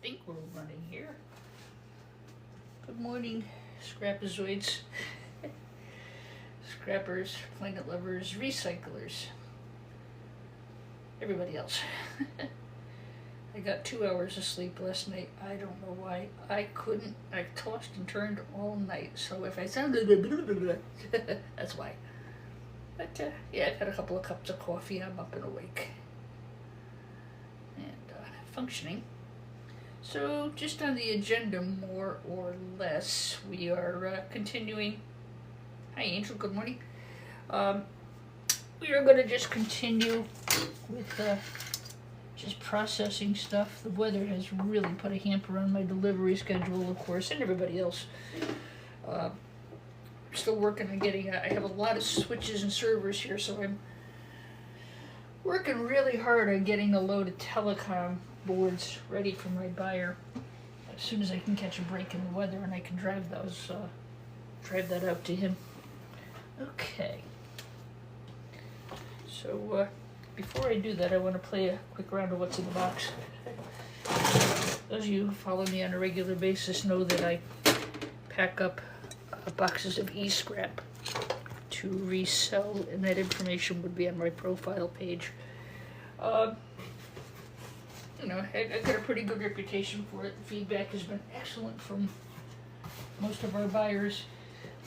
think we're running here. Good morning, scrapazoids, scrappers, planet lovers, recyclers, everybody else. I got 2 hours of sleep last night. I don't know why. I couldn't. I tossed and turned all night. So if I sounded that's why. But yeah, I've had a couple of cups of coffee. I'm up and awake and functioning. So just on the agenda, more or less, we are continuing. Hi, Angel. Good morning. We are going to just continue with just processing stuff. The weather has really put a hamper on my delivery schedule, of course, and everybody else. Still working on getting, I have a lot of switches and servers here, so I'm working really hard on getting a load of telecom boards ready for my buyer as soon as I can catch a break in the weather and I can drive that out to him. Okay. So before I do that, I want to play a quick round of what's in the box. Those of you who follow me on a regular basis know that I pack up boxes of e-scrap to resell, and that information would be on my profile page. You know, I got a pretty good reputation for it. The feedback has been excellent from most of our buyers.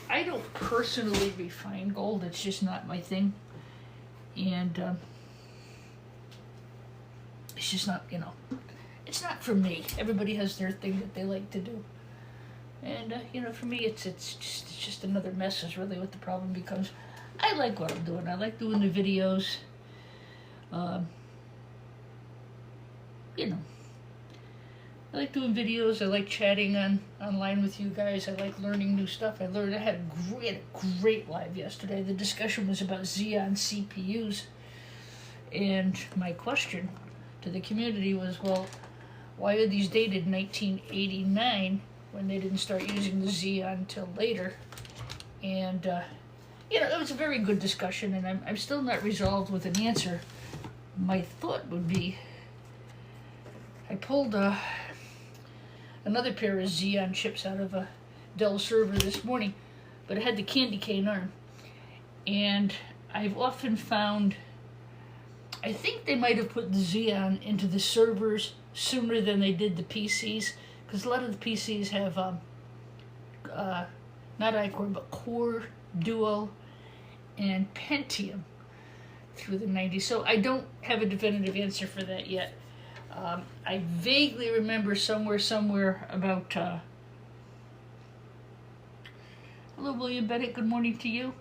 I don't personally refine gold. It's just not my thing. And it's just not, you know, it's not for me. Everybody has their thing that they like to do. And, you know, for me, it's just another mess is really what the problem becomes. I like what I'm doing. I like doing the videos. You know, I like doing videos. I like chatting online with you guys. I like learning new stuff. I had a great live yesterday. The discussion was about Xeon CPUs. And my question to the community was, well, why are these dated 1989 when they didn't start using the Xeon until later? And, you know, it was a very good discussion, and I'm still not resolved with an answer. My thought would be, I pulled another pair of Xeon chips out of a Dell server this morning, but it had the candy cane arm. And I've often found, I think they might have put the Xeon into the servers sooner than they did the PCs, because a lot of the PCs have, not iCore, but Core, Duo, and Pentium through the 90s. So I don't have a definitive answer for that yet. I vaguely remember somewhere about, hello William Bennett, good morning to you.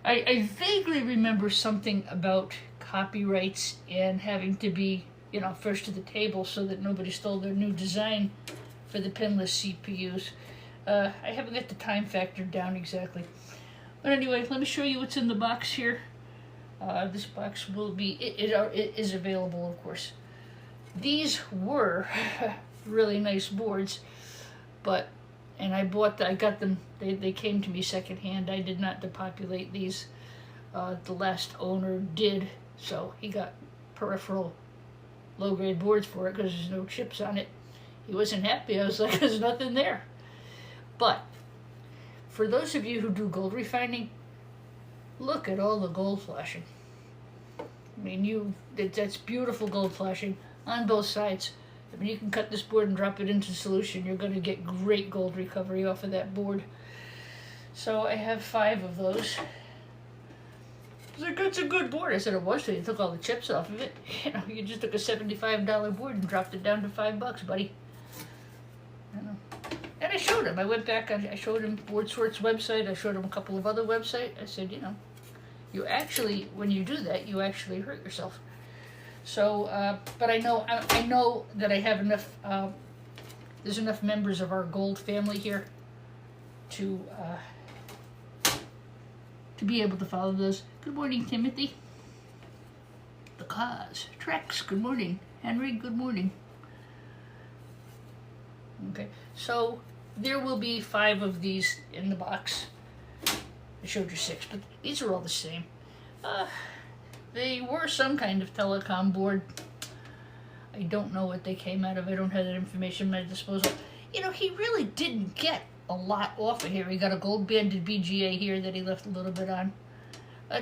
I vaguely remember something about copyrights and having to be, you know, first to the table so that nobody stole their new design for the pinless CPUs. I haven't got the time factor down exactly. But anyway, let me show you what's in the box here. This box will be, it is available, of course. These were really nice boards, but, and I got them, they came to me secondhand. I did not depopulate these. The last owner did, so he got peripheral low-grade boards for it because there's no chips on it. He wasn't happy. I was like, there's nothing there. But for those of you who do gold refining, look at all the gold flashing. I mean, that's beautiful gold flashing on both sides. I mean, you can cut this board and drop it into solution. You're going to get great gold recovery off of that board. So I have 5 of those. It's a good board. I said it was, so you took all the chips off of it. You know, you just took a $75 board and dropped it down to $5, buddy. I know. And I showed him. I went back, I showed him BoardSort's website. I showed him a couple of other websites. I said, you know, you actually, when you do that, you actually hurt yourself. So, but I know that I have enough, there's enough members of our gold family here to be able to follow those. Good morning, Timothy. The cause. Trex, good morning. Henry, good morning. Okay, so there will be 5 of these in the box. I showed you 6, but these are all the same. They were some kind of telecom board. I don't know what they came out of. I don't have that information at my disposal. You know, he really didn't get a lot off of here. He got a gold banded BGA here that he left a little bit on.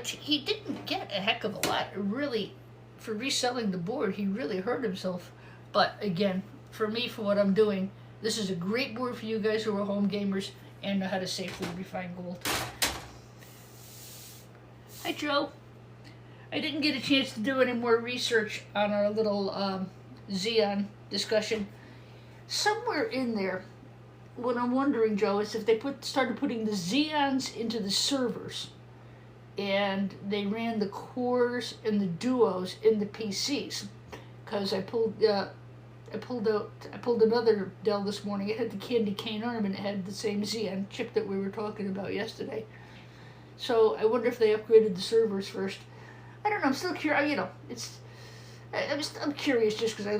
He didn't get a heck of a lot. Really, for reselling the board, he really hurt himself. But again, for me, for what I'm doing, this is a great board for you guys who are home gamers and know how to safely refine gold. Hi, Joe. I didn't get a chance to do any more research on our little Xeon discussion. Somewhere in there, what I'm wondering, Joe, is if they started putting the Xeons into the servers and they ran the cores and the duos in the PCs. Because I pulled another Dell this morning. It had the candy cane arm and it had the same Xeon chip that we were talking about yesterday. So I wonder if they upgraded the servers first. I don't know. I'm still curious. You know, I'm curious just because I'm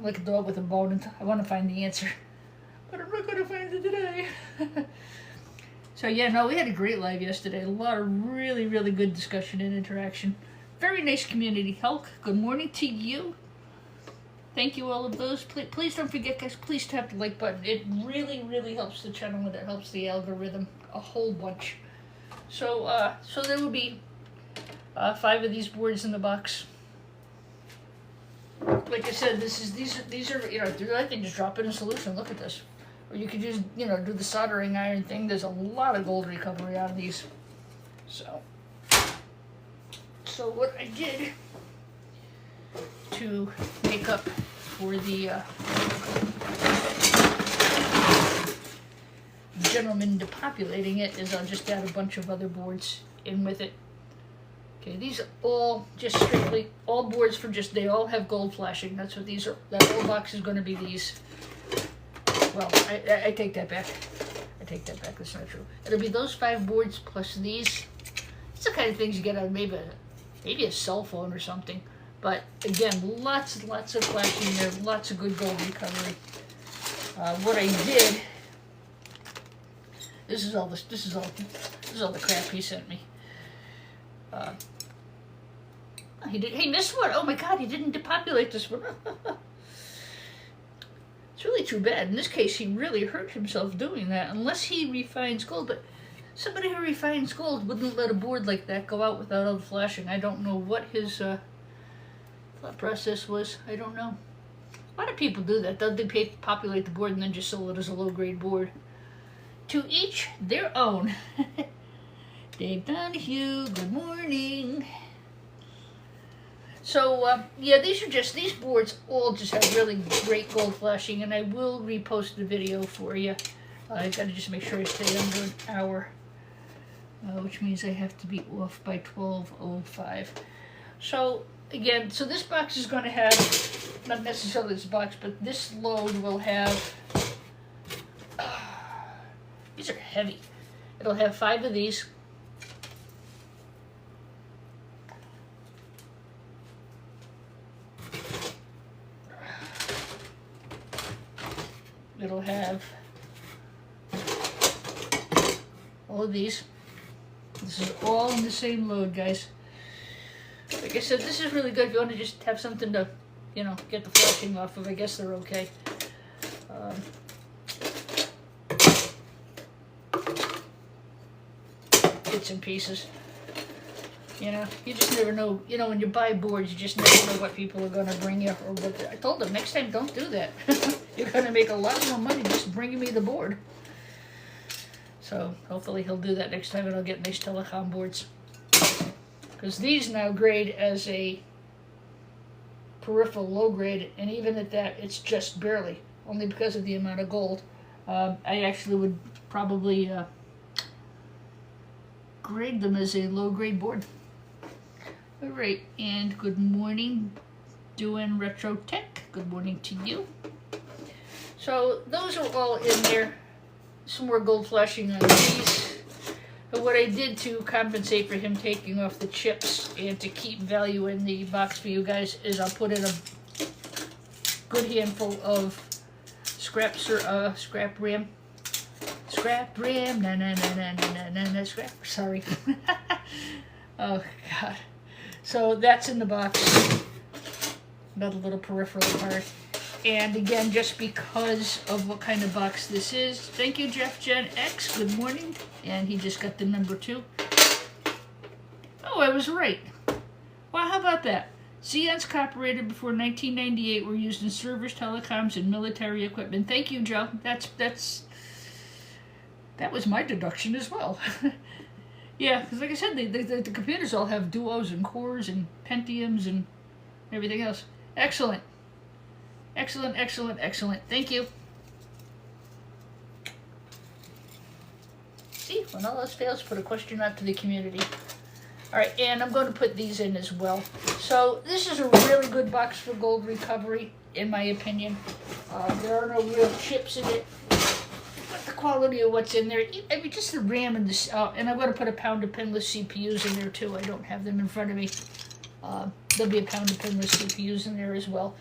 like a dog with a bone and I want to find the answer, but I'm not going to find it today. So yeah, no, we had a great live yesterday. A lot of really, really good discussion and interaction. Very nice community. Hulk, good morning to you. Thank you, all of those. Please don't forget, guys, please tap the like button. It really, really helps the channel and it helps the algorithm a whole bunch. So, so there will be 5 of these boards in the box. Like I said, these are you know, I can just drop it in solution. Look at this. Or you could just, you know, do the soldering iron thing. There's a lot of gold recovery out of these. So what I did to make up for the gentleman depopulating it is I'll just add a bunch of other boards in with it. Okay, these are all just strictly, all boards for just, they all have gold flashing. That's what these are. That whole box is going to be these. Well, I take that back. I take that back. That's not true. It'll be those 5 boards plus these. It's the kind of things you get out of maybe a cell phone or something. But again, lots and lots of flashing there. Lots of good gold recovery. What I did. This is all the crap he sent me. He missed one. Oh my God, he didn't depopulate this one. It's really too bad. In this case, he really hurt himself doing that, unless he refines gold. But somebody who refines gold wouldn't let a board like that go out without all the flashing. I don't know what his thought process was. I don't know. A lot of people do that. They populate the board and then just sell it as a low-grade board. To each their own. Dave Donahue, good morning. So, yeah, these boards all just have really great gold flashing, and I will repost the video for you. I gotta just make sure I stay under an hour, which means I have to be off by 12:05. So, again, so this box is going to have, not necessarily this box, but this load will have, these are heavy. It'll have 5 of these. It'll have all of these. This is all in the same load, guys. Like I said, this is really good if you want to just have something to, you know, get the flashing off of. I guess they're okay. Bits and pieces. You know, you just never know. You know, when you buy boards, you just never know what people are going to bring you. Or what I told them, next time, don't do that. You're going to make a lot more money just bringing me the board. So, hopefully he'll do that next time and I'll get nice telecom boards. Because these now grade as a peripheral low grade, and even at that, it's just barely. Only because of the amount of gold. I actually would probably grade them as a low grade board. Alright, and good morning, doing Retro Tech. Good morning to you. So those are all in there. Some more gold flashing on these. But what I did to compensate for him taking off the chips and to keep value in the box for you guys is I'll put in a good handful of scrap RAM. Scrap RAM, na scrap, sorry. Oh God. So that's in the box. another little peripheral part. And again, just because of what kind of box this is, thank you, Jeff Gen X. Good morning. And he just got the number 2. Oh, I was right. Well, how about that? Xeons copyrighted before 1998 were used in servers, telecoms, and military equipment. Thank you, Joe. That was my deduction as well. Yeah, because like I said, the computers all have duos and cores and Pentiums and everything else. Excellent. Excellent, excellent, excellent. Thank you. See, when all else fails, put a question out to the community. All right, and I'm going to put these in as well. So this is a really good box for gold recovery, in my opinion. There are no real chips in it. But the quality of what's in there, I mean, just the RAM and this, and I'm going to put a pound of pinless CPUs in there too. I don't have them in front of me. There'll be a pound of pinless CPUs in there as well.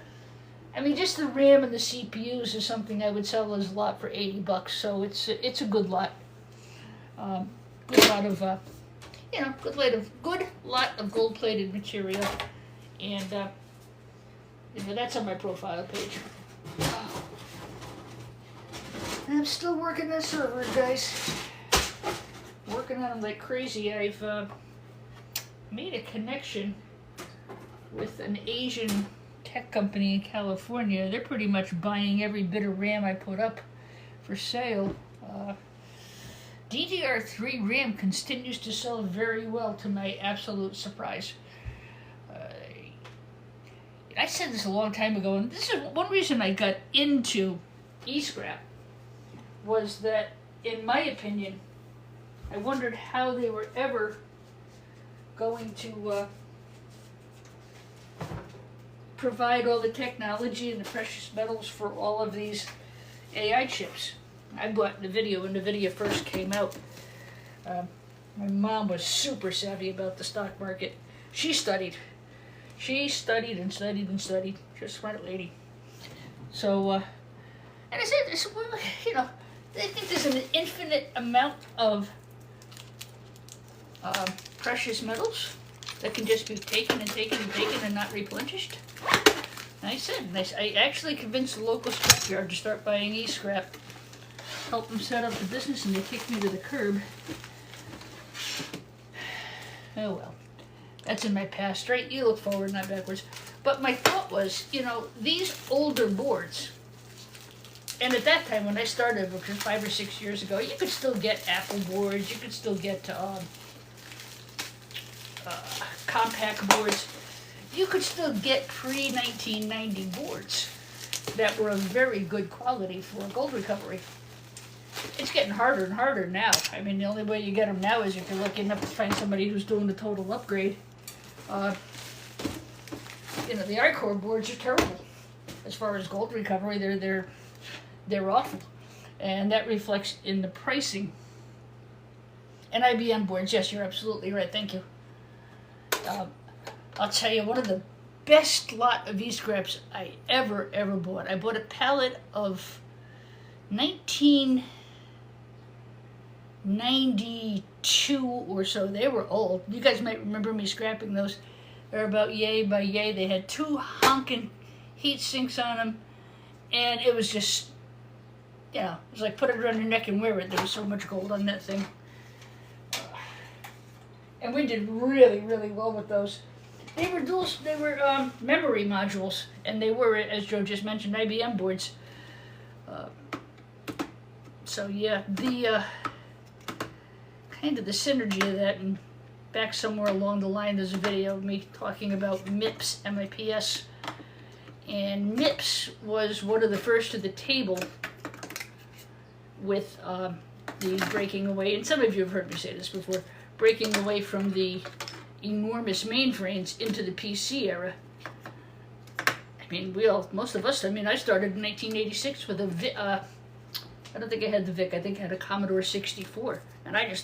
I mean, just the RAM and the CPUs is something I would sell as a lot for $80. So it's a good lot. Good lot of, good lot of gold-plated material, and that's on my profile page. And I'm still working on servers, guys. Working on them like crazy. I've made a connection with an Asian tech company in California. They're pretty much buying every bit of RAM I put up for sale. DDR3 RAM continues to sell very well, to my absolute surprise. I said this a long time ago, and this is one reason I got into eScrap, was that, in my opinion, I wondered how they were ever going to provide all the technology and the precious metals for all of these AI chips. I bought NVIDIA when NVIDIA first came out. My mom was super savvy about the stock market. She studied. She studied and studied and studied. She's a smart lady. So, and I said, well, I think there's an infinite amount of precious metals that can just be taken and taken and taken and not replenished. And I actually convinced the local scrapyard to start buying eScrap. Help them set up the business, and they kicked me to the curb. Oh well, that's in my past, right? You look forward, not backwards. But my thought was, these older boards, and at that time when I started, which was 5 or 6 years ago, you could still get Apple boards, you could still get compact boards. You could still get pre-1990 boards that were of very good quality for gold recovery. It's getting harder and harder now. I mean, the only way you get them now is if you're lucky enough to find somebody who's doing the total upgrade. The I-Core boards are terrible. As far as gold recovery, they're awful. And that reflects in the pricing. And IBM boards, yes, you're absolutely right. Thank you. I'll tell you, one of the best lot of eScraps I ever bought. I bought a pallet of 1992 or so. They were old. You guys might remember me scrapping those. They're about yay by yay. They had 2 honking heat sinks on them, and it was just, it was like put it around your neck and wear it. There was so much gold on that thing. And we did really, really well with those. They were memory modules, and they were, as Joe just mentioned, IBM boards. So yeah, the kind of the synergy of that, and back somewhere along the line there's a video of me talking about MIPS, M-I-P-S, and MIPS was one of the first to the table with the breaking away, and some of you have heard me say this before, breaking away from the enormous mainframes into the PC era. I mean, most of us, I started in 1986 with a I don't think I had the VIC, I think I had a Commodore 64. And I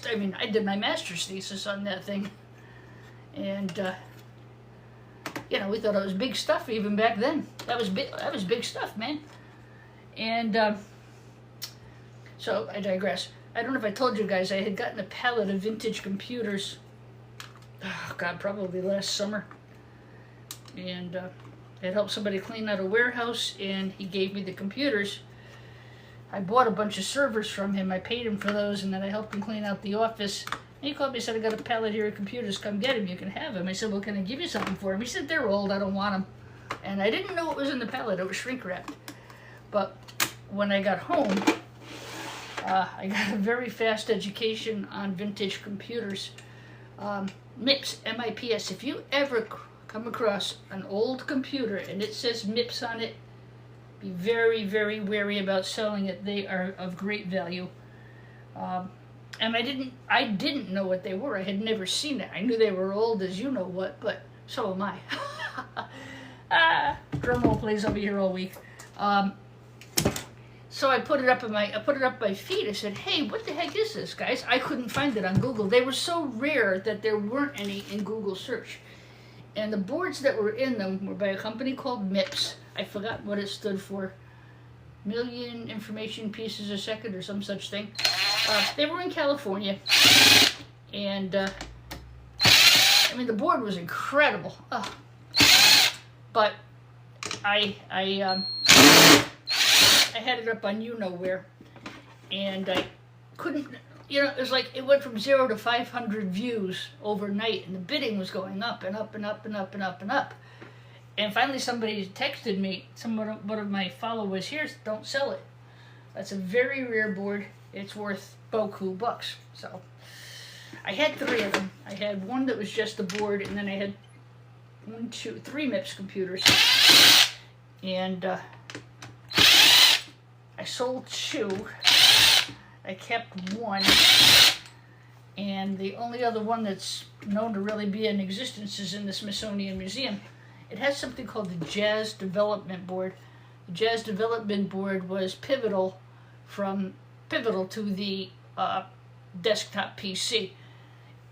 did my master's thesis on that thing. And, we thought it was big stuff even back then. That was big stuff, man. And, so I digress. I don't know if I told you guys, I had gotten a pallet of vintage computers, oh God, probably last summer. And I had helped somebody clean out a warehouse, and he gave me the computers. I bought a bunch of servers from him. I paid him for those, and then I helped him clean out the office. And he called me and said, I got a pallet here of computers. Come get them. You can have them. I said, well, can I give you something for them? He said, they're old. I don't want them. And I didn't know what was in the pallet. It was shrink wrapped. But when I got home, I got a very fast education on vintage computers. MIPS, M-I-P-S. If you ever come across an old computer and it says MIPS on it, be very, very wary about selling it. They are of great value. And I didn't know what they were. I had never seen it. I knew they were old as you know what, but so am I. Drum roll plays over here all week. So I put it up my feed. I said, hey, what the heck is this, guys? I couldn't find it on Google. They were so rare that there weren't any in Google search. And the boards that were in them were by a company called MIPS. I forgot what it stood for. Million information pieces a second or some such thing. They were in California. And, I mean, the board was incredible. But I had it up on you-know-where. And I couldn't... You know, it was like it went from 0 to 500 views overnight, and the bidding was going up and up and up and up and up and up. And finally somebody texted me, one of my followers here, don't sell it. That's a very rare board. It's worth beaucoup bucks. So I had 3 of them. I had one that was just the board, and then I had 3 MIPS computers. And I sold 2. I kept 1, and the only other one that's known to really be in existence is in the Smithsonian Museum. It has something called the Jazz Development Board. The Jazz Development Board was pivotal to the desktop PC,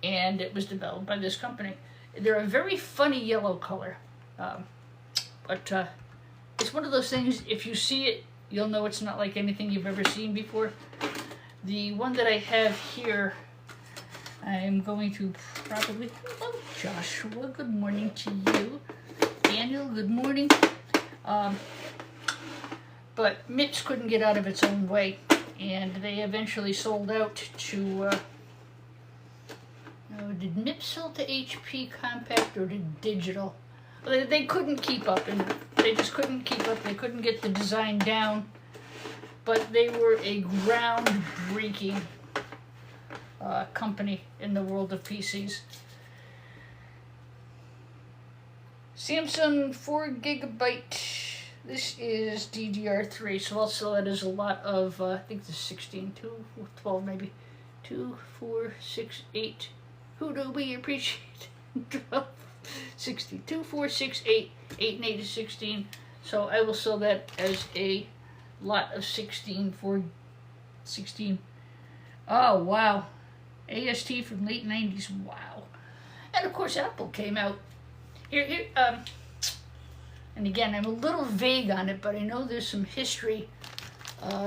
and it was developed by this company. They're a very funny yellow color, but it's one of those things, if you see it, you'll know it's not like anything you've ever seen before. The one that I have here, I'm going to probably... Hello, Joshua. Good morning to you. Daniel, good morning. But MIPS couldn't get out of its own way, and they eventually sold out to... did MIPS sell to HP Compact, or did Digital? Well, they couldn't keep up, and they just couldn't keep up. They couldn't get the design down. But they were a groundbreaking company in the world of PCs. Samsung 4GB. This is DDR3, so also that is a lot of, I think the 16, 2, 12 maybe. 2, 4, 6, 8. Who do we appreciate? 16, 2, 4, 6, 8. 8 and 8 is 16. So I will sell that as a lot of 16 for 16. Oh, wow. AST from late 90s. Wow. And of course, Apple came out. And again, I'm a little vague on it, but I know there's some history.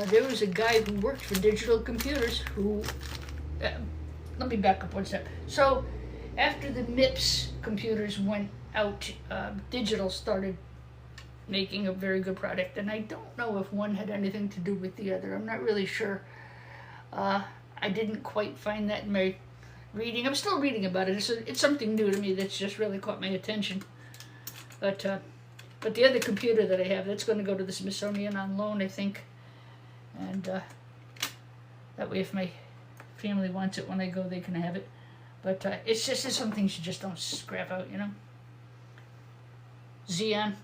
There was a guy who worked for Digital Computers who... let me back up one step. So, after the MIPS computers went out, Digital started making a very good product, and I don't know if one had anything to do with the other. I'm not really sure. I didn't quite find that in my reading. I'm still reading about it. It's something new to me that's just really caught my attention. But the other computer that I have, that's going to go to the Smithsonian on loan, I think. And that way, if my family wants it when I go, they can have it. But it's some things you just don't scrap out, you know. Xeon.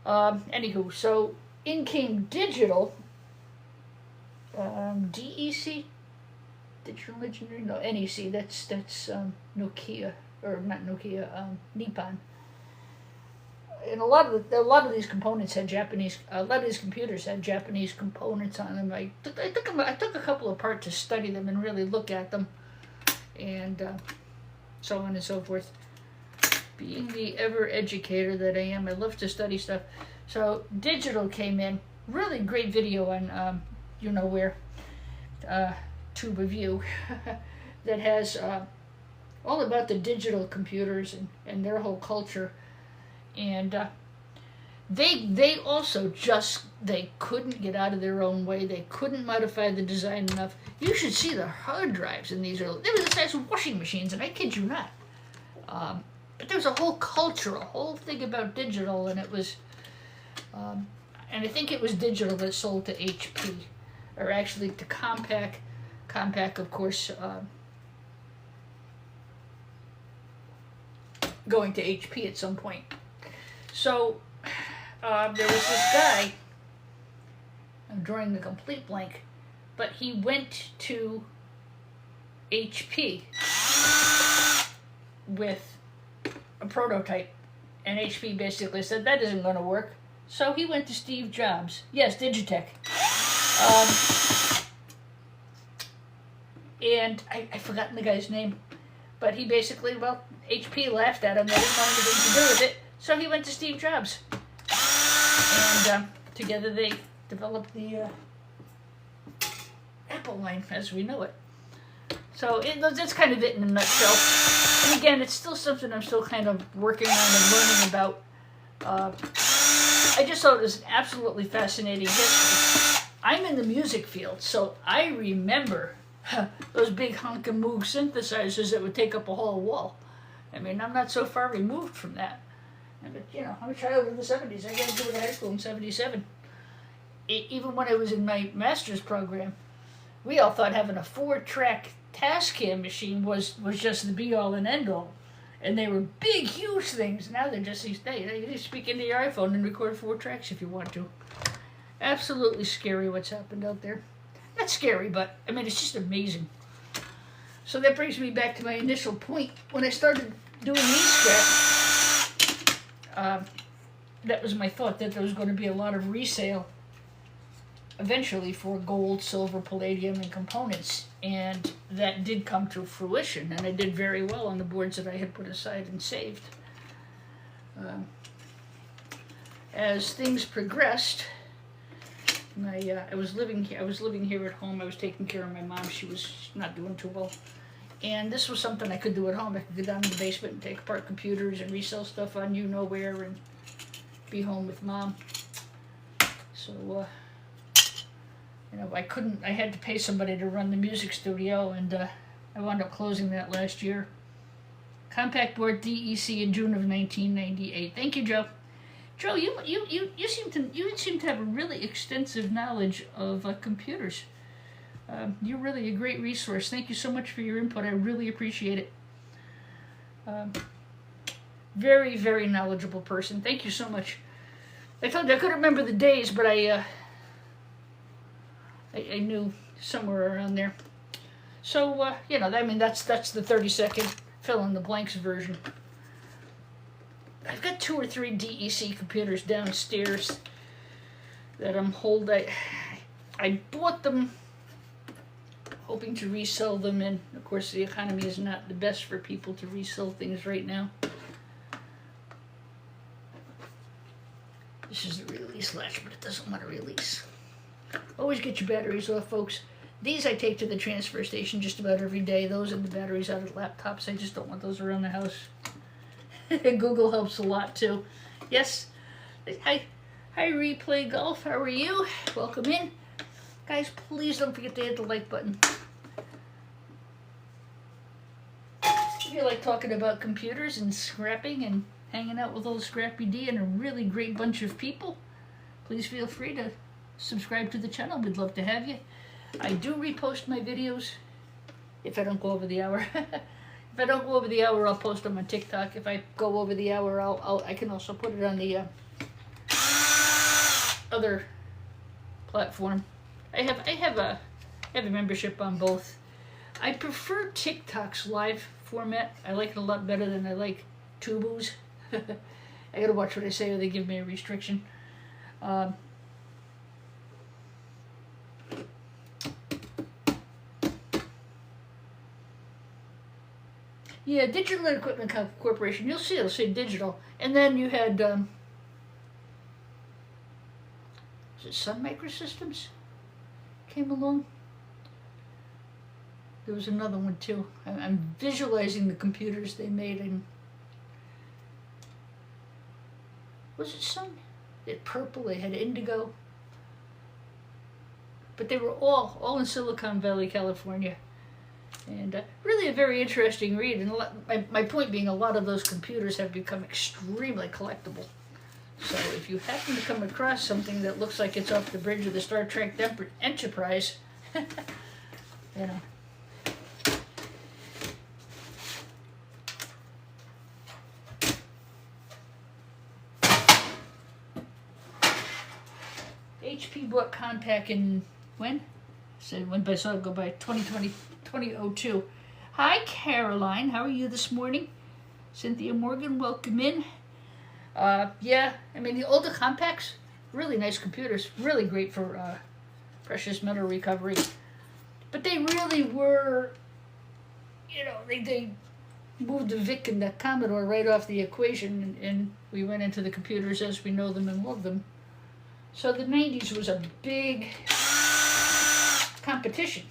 Anywho, so in came Digital, DEC, Digital Engineering, no, NEC, that's Nokia, or not Nokia, Nippon. And a lot of these components had Japanese, a lot of these computers had Japanese components on them. I took a couple apart to study them and really look at them, and so on and so forth. Being the ever-educator that I am, I love to study stuff. So Digital came in, really great video on you-know-where, Tube of You, that has all about the digital computers and their whole culture. And they also just, they couldn't get out of their own way. They couldn't modify the design enough. You should see the hard drives in these early, they were the size of washing machines, and I kid you not. But there was a whole culture, a whole thing about digital, and it was, and I think it was digital that sold to HP, or actually to Compaq. Compaq, of course, going to HP at some point. So there was this guy, I'm drawing the complete blank, but he went to HP with a prototype, and HP basically said that isn't going to work. So he went to Steve Jobs. Yes, Digitech. And I've forgotten the guy's name, but he basically, well, HP laughed at him. They didn't want anything to do with it. So he went to Steve Jobs. And together they developed the Apple line as we know it. So that's kind of it in a nutshell. And again, it's still something I'm still kind of working on and learning about. I just thought it was an absolutely fascinating history. I'm in the music field, so I remember those big honkin' moog synthesizers that would take up a whole wall. I mean, I'm not so far removed from that. But, you know, I'm a child of the 70s. I graduated high school in 77. Even when I was in my master's program, we all thought having a 4-track Tascam machine was just the be-all and end-all. And they were big, huge things. Now they're just these days. You just speak into your iPhone and record 4 tracks if you want to. Absolutely scary what's happened out there. Not scary, but, I mean, it's just amazing. So that brings me back to my initial point. When I started doing these scraps, that was my thought, that there was going to be a lot of resale eventually for gold, silver, palladium, and components. And that did come to fruition, and I did very well on the boards that I had put aside and saved. As things progressed, I was living here at home. I was taking care of my mom. She was not doing too well, and this was something I could do at home. I could go down in the basement and take apart computers and resell stuff on you know where, and be home with mom. So you know, I had to pay somebody to run the music studio, and I wound up closing that last year. Compact board DEC in June of 1998. Thank you, Joe. Joe, you seem to have a really extensive knowledge of computers. You're really a great resource. Thank you so much for your input. I really appreciate it. Very, very knowledgeable person. Thank you so much. I told you I couldn't remember the days, but I knew somewhere around there. So, you know, I mean, that's the 30-second fill-in-the-blanks version. I've got 2 or 3 DEC computers downstairs that I'm holding. I bought them hoping to resell them, and of course the economy is not the best for people to resell things right now. This is the release latch, but it doesn't want to release. Always get your batteries off, folks. These I take to the transfer station just about every day. Those and the batteries out of laptops. I just don't want those around the house. Google helps a lot too. Yes. Hi, Replay Golf. How are you? Welcome in. Guys, please don't forget to hit the like button. If you like talking about computers and scrapping and hanging out with old Scrappy D and a really great bunch of people, please feel free to subscribe to the channel. We'd love to have you. I do repost my videos if I don't go over the hour. If I don't go over the hour, I'll post them on TikTok. If I go over the hour, I can also put it on the other platform. I have a membership on both. I prefer TikTok's live format. I like it a lot better than I like Tubu's. I gotta watch what I say or they give me a restriction. Yeah, Digital Equipment Corporation. You'll see it'll say digital. And then you had, is it Sun Microsystems came along? There was another one too. I'm visualizing the computers they made in, was it some, they had purple, they had indigo. But they were all in Silicon Valley, California. And really a very interesting read. And my point being, a lot of those computers have become extremely collectible. So if you happen to come across something that looks like it's off the bridge of the Star Trek Enterprise, you know. HP bought Compaq in, when? So when I saw it go by 2002. Hi, Caroline. How are you this morning? Cynthia Morgan, welcome in. Yeah, I mean, the older Compaqs, really nice computers, really great for precious metal recovery. But they really were, you know, they moved the VIC and the Commodore right off the equation, and we went into the computers as we know them and love them. So the 90s was a big competition.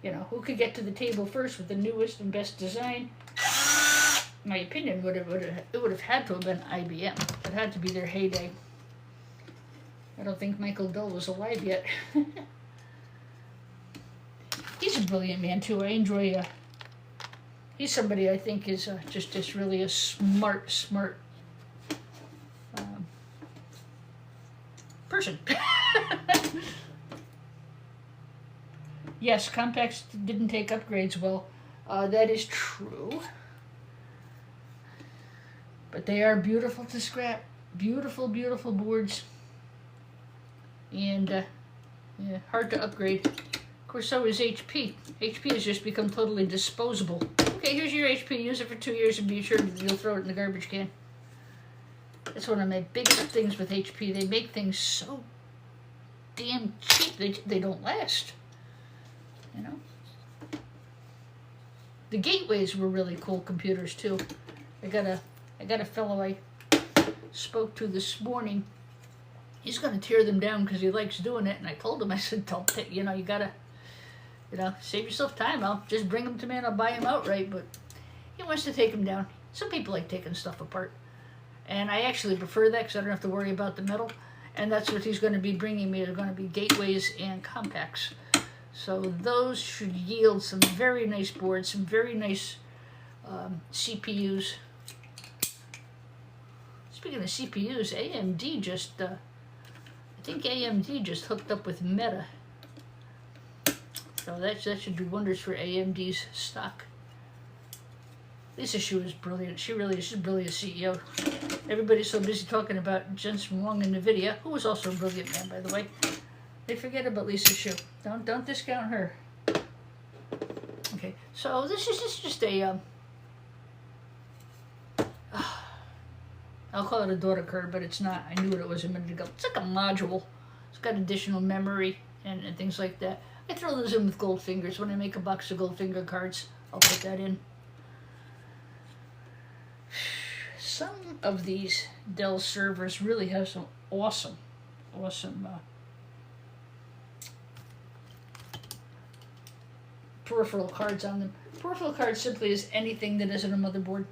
You know, who could get to the table first with the newest and best design? In my opinion, it would have had to have been IBM. It had to be their heyday. I don't think Michael Dell was alive yet. He's a brilliant man too. I enjoy. He's somebody I think is just really a smart person. Yes, Compaqs didn't take upgrades well. That is true. But they are beautiful to scrap. Beautiful, beautiful boards. And yeah, hard to upgrade. Of course, so is HP. HP has just become totally disposable. Okay, here's your HP. Use it for 2 years and be sure you'll throw it in the garbage can. That's one of my biggest things with HP. They make things so damn cheap. They don't last. You know? The Gateways were really cool computers too. I got a fellow I spoke to this morning. He's going to tear them down because he likes doing it. And I told him, I said, don't, you know, you got to, you know, save yourself time. I'll just bring them to me and I'll buy them outright. But he wants to take them down. Some people like taking stuff apart. And I actually prefer that because I don't have to worry about the metal. And that's what he's going to be bringing me. They're going to be Gateways and Compaqs. So those should yield some very nice boards, some very nice CPUs. Speaking of CPUs, AMD just, I think AMD just hooked up with Meta. So that should do wonders for AMD's stock. Lisa Shu is brilliant. She really is. She's a brilliant CEO. Everybody's so busy talking about Jensen Huang and NVIDIA, who was also a brilliant man, by the way. They forget about Lisa Shu. Don't discount her. Okay, so this is just a I'll call it a daughter card, but it's not. I knew what it was a minute ago. It's like a module. It's got additional memory and things like that. I throw those in with gold fingers. When I make a box of gold finger cards, I'll put that in. Some of these Dell servers really have some awesome peripheral cards on them. Peripheral card simply is anything that isn't a motherboard.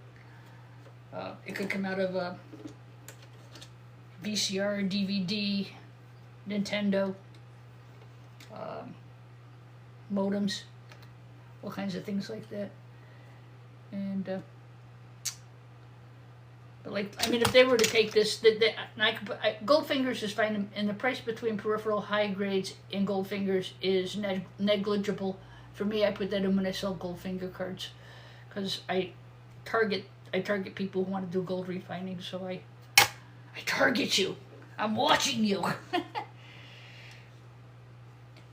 It could come out of a VCR, DVD, Nintendo, modems, all kinds of things like that. And but like, I mean, if they were to take this, Goldfingers is fine, and the price between peripheral high grades and Goldfingers is negligible. For me, I put that in when I sell Goldfinger cards, because I target people who want to do gold refining. So I target you. I'm watching you.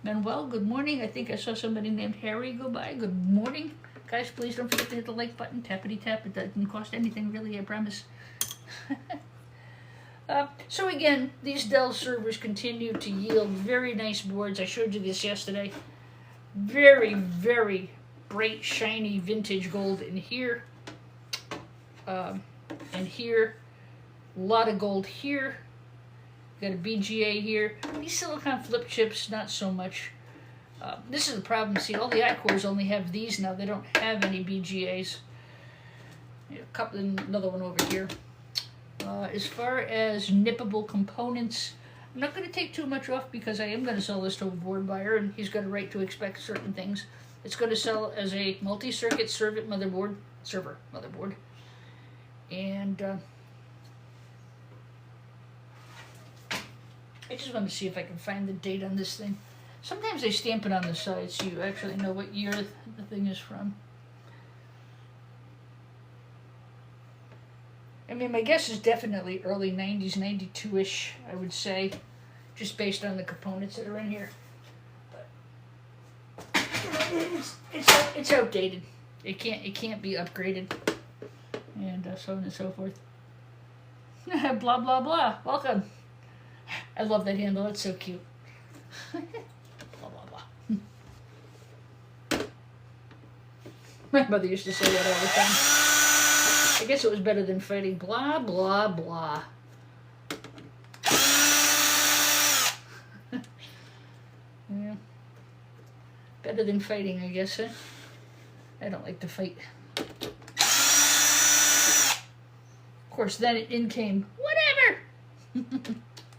Manuel, good morning. I think I saw somebody named Harry go by. Good morning. Guys, please don't forget to hit the like button. Tappity tap. It doesn't cost anything, really, I promise. So again, these Dell servers continue to yield very nice boards. I showed you this yesterday. Very, very bright, shiny vintage gold in here. And here. A lot of gold here. Got a BGA here. These silicon flip chips, not so much. This is the problem. See, all the I-cores only have these now. They don't have any BGAs. Another one over here. As far as nippable components, I'm not going to take too much off because I am going to sell this to a board buyer, and he's got a right to expect certain things. It's going to sell as a multi-circuit server motherboard, and I just want to see if I can find the date on this thing. Sometimes they stamp it on the side so you actually know what year the thing is from. I mean, my guess is definitely early 90s, 92-ish, I would say, just based on the components that are in here. But it's outdated. It can't be upgraded, and so on and so forth. Blah blah blah. Welcome. I love that handle. It's so cute. Blah blah blah. My mother used to say that all the time. I guess it was better than fighting. Blah blah blah. Yeah. Better than fighting, I guess. Huh? I don't like to fight. Of course, then in came whatever.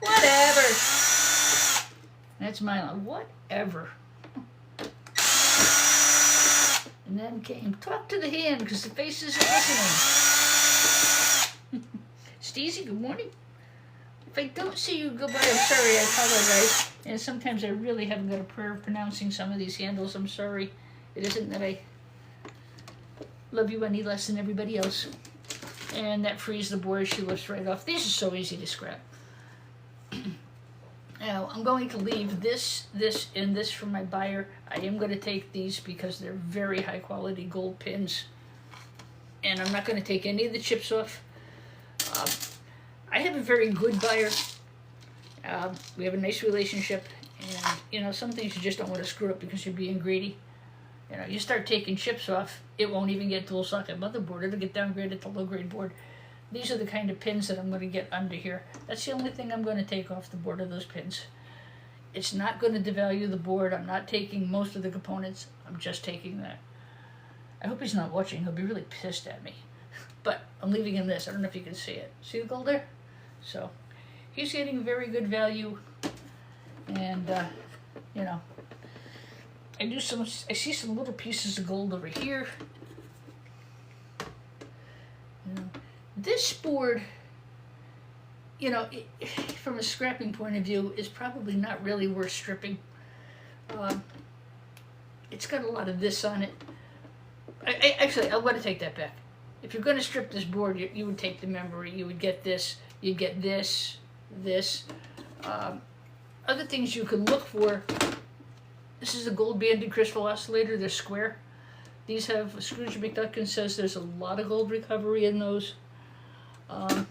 Whatever. That's my line. Whatever. And then came talk to the hand because the face isn't listening. Steezy, good morning. If I don't see you, goodbye. I'm sorry. I apologize. And sometimes I really haven't got a prayer of pronouncing some of these handles. I'm sorry. It isn't that I love you any less than everybody else. And that frees the board. She lifts right off. These are so easy to scrap. Now, I'm going to leave this, and this for my buyer. I am going to take these because they're very high quality gold pins. And I'm not going to take any of the chips off. I have a very good buyer. We have a nice relationship. And, you know, some things you just don't want to screw up because you're being greedy. You know, you start taking chips off, it won't even get dual socket motherboard. It'll get downgraded to low grade board. These are the kind of pins that I'm going to get under here. That's the only thing I'm going to take off the board of those pins. It's not going to devalue the board. I'm not taking most of the components. I'm just taking that. I hope he's not watching. He'll be really pissed at me. But I'm leaving him this. I don't know if you can see it. See the gold there? So he's getting very good value. And, you know, I see some little pieces of gold over here. You know, this board, you know, from a scrapping point of view, is probably not really worth stripping. It's got a lot of this on it. Actually, I want to take that back. If you're going to strip this board, you would take the memory. You would get this. You'd get this. Other things you can look for. This is a gold banded crystal oscillator. They're square. These have, Scrooge McDuckin says there's a lot of gold recovery in those. I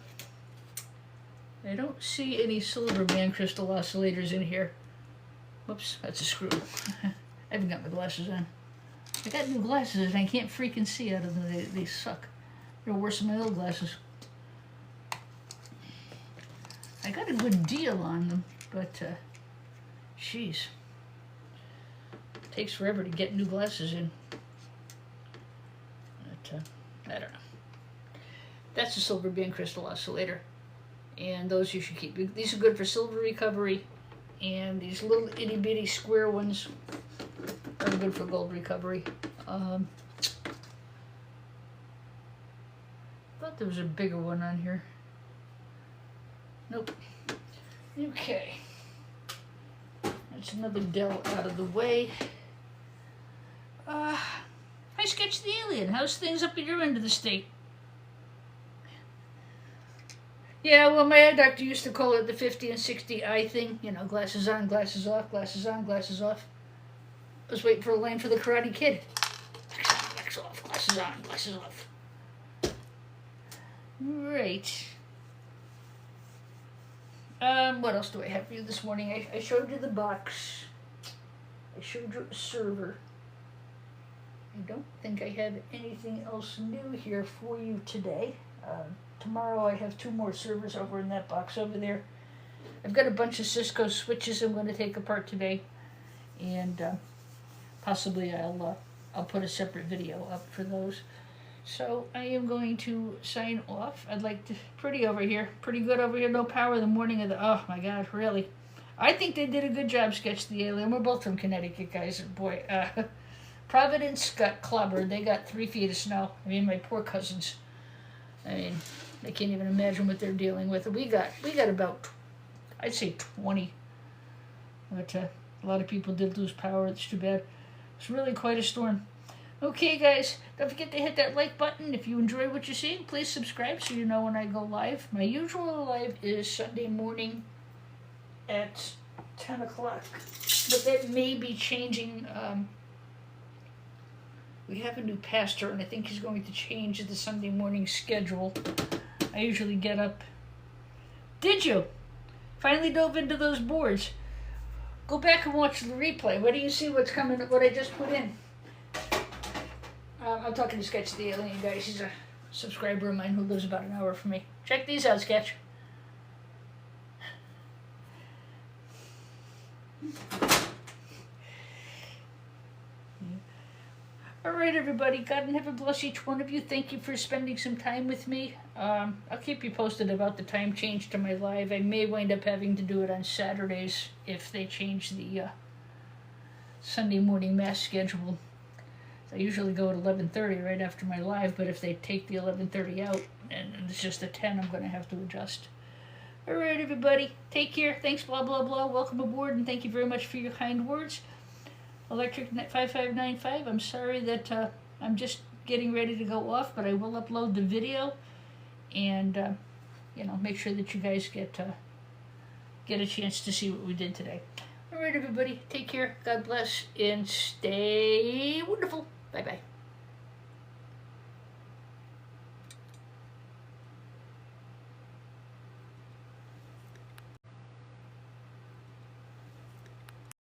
don't see any silver band crystal oscillators in here. Whoops, that's a screw. I haven't got my glasses on. I got new glasses and I can't freaking see out of them. They suck. They're worse than my old glasses. I got a good deal on them, but jeez. Takes forever to get new glasses in. But, I don't know. That's a silver band crystal oscillator. And those you should keep. These are good for silver recovery. And these little itty bitty square ones are good for gold recovery. Thought there was a bigger one on here. Nope. Okay. That's another Dell out of the way. Hi, Sketch the Alien. How's things up at your end of the state? Yeah, well, my eye doctor used to call it the 50 and 60 eye thing. You know, glasses on, glasses off, glasses on, glasses off. I was waiting for a line for the Karate Kid. Wax off, glasses on, glasses off. Right. What else do I have for you this morning? I showed you the box. I showed you a server. I don't think I have anything else new here for you today. Tomorrow I have 2 more servers over in that box over there. I've got a bunch of Cisco switches I'm going to take apart today. And possibly I'll put a separate video up for those. So I am going to sign off. I'd like to, pretty over here, pretty good over here, no power the morning of the, oh my God, really. I think they did a good job, Sketch the Alien. We're both from Connecticut, guys. Boy, Providence got clobbered. They got 3 feet of snow. I mean, my poor cousins. I mean, they can't even imagine what they're dealing with. We got about, I'd say 20. But a lot of people did lose power. It's too bad. It's really quite a storm. Okay, guys, don't forget to hit that like button. If you enjoy what you're seeing, please subscribe so you know when I go live. My usual live is Sunday morning at 10 o'clock. But that may be changing. We have a new pastor, and I think he's going to change the Sunday morning schedule. I usually get up. Did you? Finally dove into those boards. Go back and watch the replay. Where do you see what's coming, what I just put in? I'm talking to Sketch the Alien, guys. He's a subscriber of mine who lives about an hour from me. Check these out, Sketch. All right, everybody. God and heaven bless each one of you. Thank you for spending some time with me. I'll keep you posted about the time change to my live. I may wind up having to do it on Saturdays if they change the Sunday morning mass schedule. I usually go at 11:30 right after my live, but if they take the 11:30 out and it's just a 10, I'm going to have to adjust. All right, everybody. Take care. Thanks, blah, blah, blah. Welcome aboard, and thank you very much for your kind words. Electric 5595, I'm sorry that I'm just getting ready to go off, but I will upload the video and, make sure that you guys get a chance to see what we did today. All right, everybody. Take care. God bless, and stay wonderful. Bye-bye.